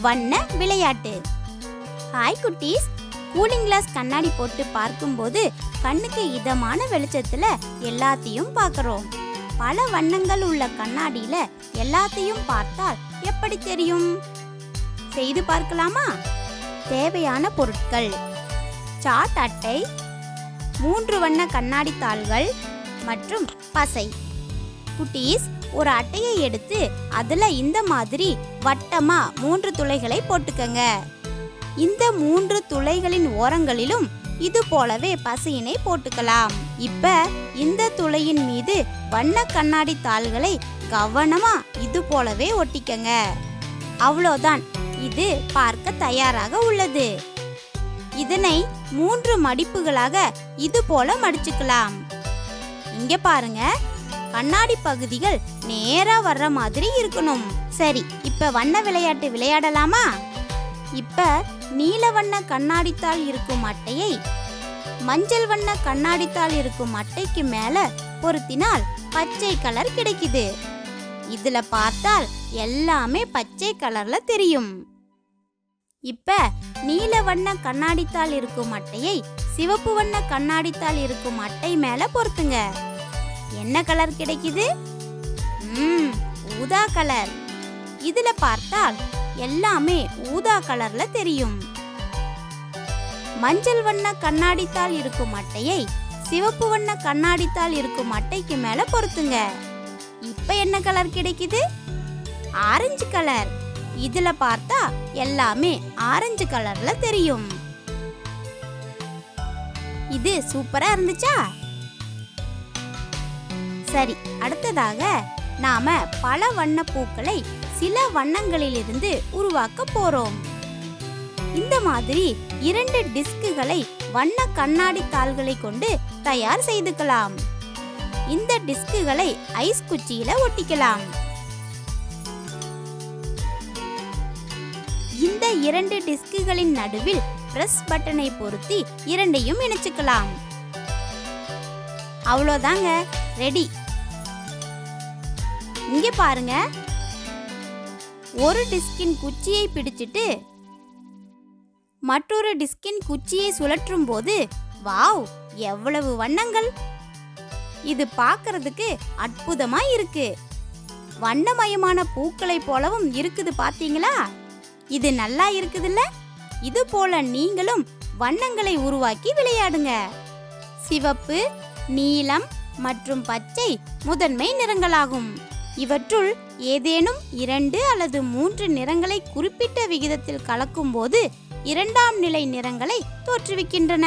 வண்ண விளையாட்டு. ஹாய் குட்டீஸ், கூலிங் கிளாஸ் கண்ணாடி போட்டு பார்க்கும்போது கண்ணுக்கு இதமான வெளிச்சத்துல எல்லாத்தையும் பார்க்கறோம். பல வண்ணங்கள் உள்ள கண்ணாடியில எல்லாத்தையும் பார்த்தால் எப்படி தெரியும்? செய்து பார்க்கலாமா? தேவையான பொருட்கள்: சார்ட் அட்டை, 3 வண்ண கண்ணாடி தாள்கள் மற்றும் பசை. குட்டீஸ், ஒரு அட்டையை எடுத்து அதுல இந்த மாதிரி வட்டமா 3 துளைகளை போட்டுக்கங்க. இந்த 3 துளைகளின் ஓரங்களிலும் இது போலவே பசையினை போட்டுக்கலாம். இப்ப இந்த துளையின் மீது வண்ண கண்ணாடி தாள்களை கவனமா இது போலவே ஒட்டிக்கங்க. அவ்வளோதான், இது பார்க்க தயாராக உள்ளது. இதனை 3 மடிப்புகளாக இது போல மடிச்சுக்கலாம். இங்க பாருங்க, கண்ணாடி பகுதிகள் நேரா வர்ற மாதிரி இருக்கணும். சரி, இப்ப வண்ண விளையாட்டு விளையாடலாமா? இப்ப நீல வண்ண கண்ணாடித்தாள் இருக்கும் அட்டையை மஞ்சள் வண்ண கண்ணாடித்தாள் இருக்கும் அட்டைக்கு மேல பொருத்தினால் பச்சை கலர் கிடைக்குது. இதுல பார்த்தால் எல்லாமே பச்சை கலர்ல தெரியும். இப்ப நீல வண்ண கண்ணாடித்தாள் இருக்கும் அட்டையை சிவப்பு வண்ண கண்ணாடித்தாள் இருக்கும் அட்டை மேல பொருத்துங்க. என்ன கலர் கிடைக்குது? ஊதா கலர். இதுல பார்த்தால் எல்லாமே ஊதா கலர்ல தெரியும். மஞ்சள் வண்ண கண்ணாடித்தாள் இருக்கும் அட்டையை சிவப்பு வண்ண கண்ணாடித்தாள் இருக்கும் அட்டைக்கு மேல பொருத்துங்க. இப்ப என்ன கலர் கிடைக்குது? Orange colour. இதுல பார்த்தா எல்லாமே ஆரஞ்சு கலர்ல தெரியும். இது சூப்பரா இருந்துச்சா? சரி, அடுத்ததாக நாம பல வண்ண பூக்களை சில வண்ணங்களிலிருந்து உருவாக்க போறோம். இந்த மாதிரி 2 டிஸ்குகளை வண்ண கண்ணாடி தாள்களை கொண்டு தயார் செய்துக்கலாம். இந்த டிஸ்குகளை ஐஸ் குச்சியில ஒட்டிக்கலாம். இந்த 2 டிஸ்குகளின் நடுவில் பிரஸ் பட்டனை பொருத்தி 2ஐயும் இணைச்சுக்கலாம். அவ்வளோதாங்க, ரெடி. இங்க பாருங்க, ஒரு டிஸ்கின் குச்சியை பிடிச்சிட்டு மற்றொரு டிஸ்கின் குச்சியை சுழற்றும் போது வாவ், எவ்வளவு வண்ணங்கள்! இது பார்க்கிறதுக்கு அற்புதமா இருக்கு. வண்ணமயமான பூக்களை போலவும் இருக்குது, பாத்தீங்களா? இது நல்லா இருக்குதுல்ல? இது போல நீங்களும் வண்ணங்களை உருவாக்கி விளையாடுங்க. சிவப்பு, நீலம் மற்றும் பச்சை முதன்மை நிறங்களாகும். இவற்றுள் ஏதேனும் 2 அல்லது 3 நிறங்களை குறிப்பிட்ட விகிதத்தில் கலக்கும் போது 2ஆம் நிலை நிறங்களை தோற்றுவிக்கின்றன.